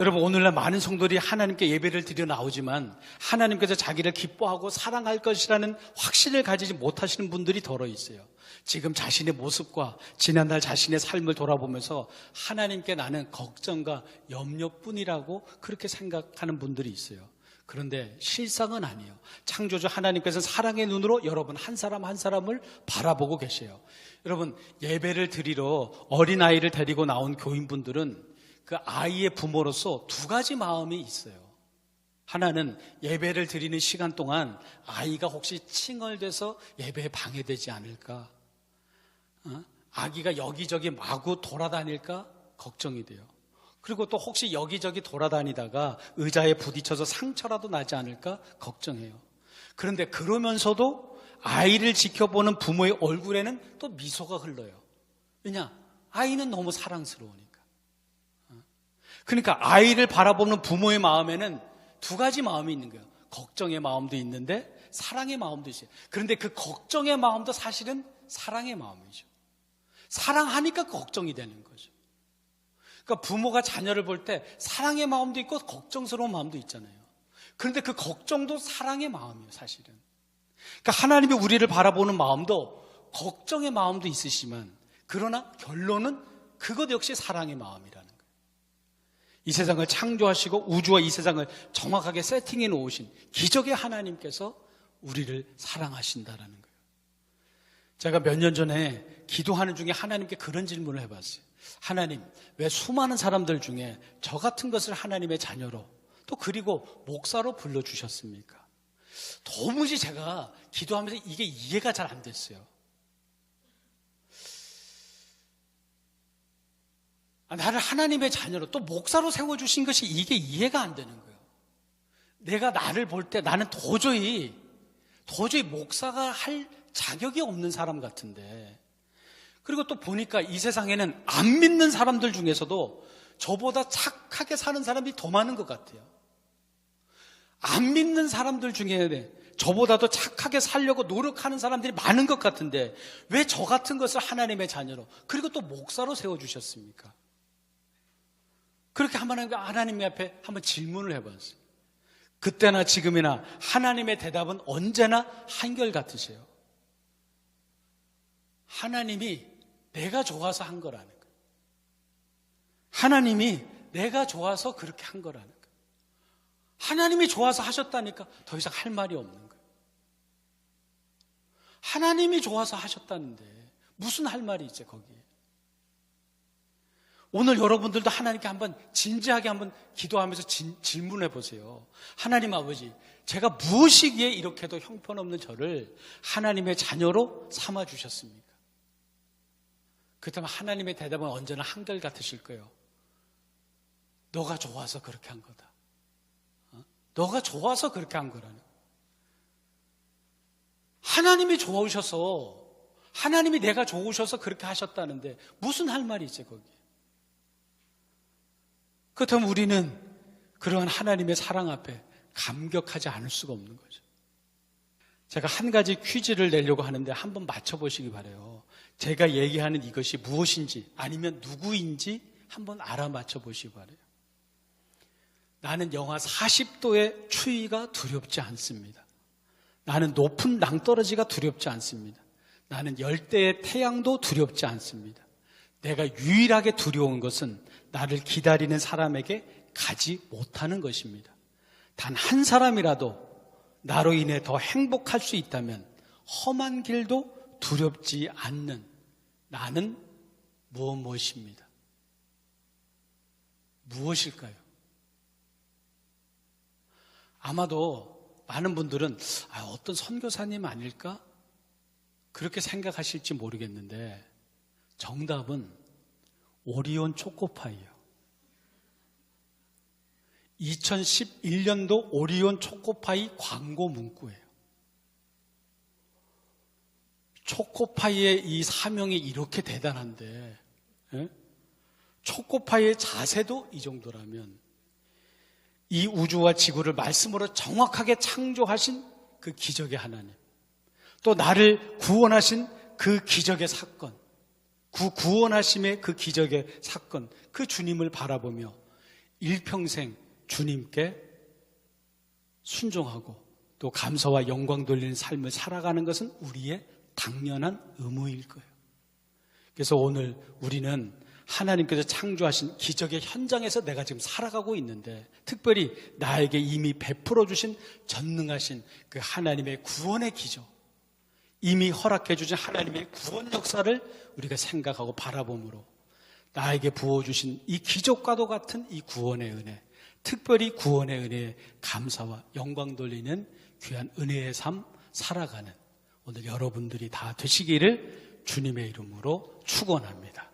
여러분, 오늘날 많은 성도들이 하나님께 예배를 드려 나오지만 하나님께서 자기를 기뻐하고 사랑할 것이라는 확신을 가지지 못하시는 분들이 더러 있어요. 지금 자신의 모습과 지난날 자신의 삶을 돌아보면서 하나님께 나는 걱정과 염려뿐이라고 그렇게 생각하는 분들이 있어요. 그런데 실상은 아니에요. 창조주 하나님께서는 사랑의 눈으로 여러분 한 사람 한 사람을 바라보고 계세요. 여러분, 예배를 드리러 어린아이를 데리고 나온 교인분들은 그 아이의 부모로서 두 가지 마음이 있어요. 하나는 예배를 드리는 시간 동안 아이가 혹시 칭얼대서 예배에 방해되지 않을까? 아기가 여기저기 마구 돌아다닐까? 걱정이 돼요. 그리고 또 혹시 여기저기 돌아다니다가 의자에 부딪혀서 상처라도 나지 않을까? 걱정해요. 그런데 그러면서도 아이를 지켜보는 부모의 얼굴에는 또 미소가 흘러요. 왜냐? 아이는 너무 사랑스러우니까. 그러니까 아이를 바라보는 부모의 마음에는 두 가지 마음이 있는 거예요. 걱정의 마음도 있는데 사랑의 마음도 있어요. 그런데 그 걱정의 마음도 사실은 사랑의 마음이죠. 사랑하니까 걱정이 되는 거죠. 그러니까 부모가 자녀를 볼 때 사랑의 마음도 있고 걱정스러운 마음도 있잖아요. 그런데 그 걱정도 사랑의 마음이에요, 사실은. 그러니까 하나님이 우리를 바라보는 마음도 걱정의 마음도 있으시지만 그러나 결론은 그것 역시 사랑의 마음이라는 거예요. 이 세상을 창조하시고 우주와 이 세상을 정확하게 세팅해 놓으신 기적의 하나님께서 우리를 사랑하신다라는 거예요. 제가 몇 년 전에 기도하는 중에 하나님께 그런 질문을 해봤어요. 하나님, 왜 수많은 사람들 중에 저 같은 것을 하나님의 자녀로 또 그리고 목사로 불러주셨습니까? 도무지 제가 기도하면서 이게 이해가 잘 안 됐어요. 나를 하나님의 자녀로 또 목사로 세워주신 것이 이게 이해가 안 되는 거예요. 내가 나를 볼 때 나는 도저히 목사가 할 자격이 없는 사람 같은데, 그리고 또 보니까 이 세상에는 안 믿는 사람들 중에서도 저보다 착하게 사는 사람이 더 많은 것 같아요. 안 믿는 사람들 중에 저보다도 착하게 살려고 노력하는 사람들이 많은 것 같은데 왜 저 같은 것을 하나님의 자녀로 그리고 또 목사로 세워주셨습니까? 그렇게 하나님 앞에 한번 질문을 해봤어요. 그때나 지금이나 하나님의 대답은 언제나 한결같으세요. 하나님이 내가 좋아서 한 거라는 거예요. 하나님이 내가 좋아서 그렇게 한 거라는 거예요. 하나님이 좋아서 하셨다니까 더 이상 할 말이 없는 거예요. 하나님이 좋아서 하셨다는데 무슨 할 말이 있지 거기에. 오늘 여러분들도 하나님께 한번 진지하게 한번 기도하면서 질문해 보세요. 하나님 아버지, 제가 무엇이기에 이렇게도 형편없는 저를 하나님의 자녀로 삼아 주셨습니까? 그렇다면 하나님의 대답은 언제나 한결같으실 거예요. 너가 좋아서 그렇게 한 거다. 너가 좋아서 그렇게 한 거라는 거예요. 하나님이 좋으셔서, 하나님이 내가 좋으셔서 그렇게 하셨다는데 무슨 할 말이 있지 거기에. 그렇다면 우리는 그러한 하나님의 사랑 앞에 감격하지 않을 수가 없는 거죠. 제가 한 가지 퀴즈를 내려고 하는데 한번 맞춰보시기 바라요. 제가 얘기하는 이것이 무엇인지 아니면 누구인지 한번 알아맞혀 보시기 바라요. 나는 영하 40도의 추위가 두렵지 않습니다. 나는 높은 낭떠러지가 두렵지 않습니다. 나는 열대의 태양도 두렵지 않습니다. 내가 유일하게 두려운 것은 나를 기다리는 사람에게 가지 못하는 것입니다. 단 한 사람이라도 나로 인해 더 행복할 수 있다면 험한 길도 두렵지 않는 나는 무엇입니다. 무엇일까요? 아마도 많은 분들은 어떤 선교사님 아닐까? 그렇게 생각하실지 모르겠는데 정답은 오리온 초코파이요. 2011년도 오리온 초코파이 광고 문구예요. 초코파이의 이 사명이 이렇게 대단한데, 초코파이의 자세도 이 정도라면 이 우주와 지구를 말씀으로 정확하게 창조하신 그 기적의 하나님, 또 나를 구원하신 그 기적의 사건, 구원하심의 그 기적의 사건, 그 주님을 바라보며 일평생 주님께 순종하고 또 감사와 영광 돌리는 삶을 살아가는 것은 우리의 당연한 의무일 거예요. 그래서 오늘 우리는 하나님께서 창조하신 기적의 현장에서 내가 지금 살아가고 있는데, 특별히 나에게 이미 베풀어 주신 전능하신 그 하나님의 구원의 기적, 이미 허락해 주신 하나님의 구원 역사를 우리가 생각하고 바라봄으로 나에게 부어주신 이 기적과도 같은 이 구원의 은혜, 특별히 구원의 은혜에 감사와 영광 돌리는 귀한 은혜의 삶 살아가는 오늘 여러분들이 다 되시기를 주님의 이름으로 축원합니다.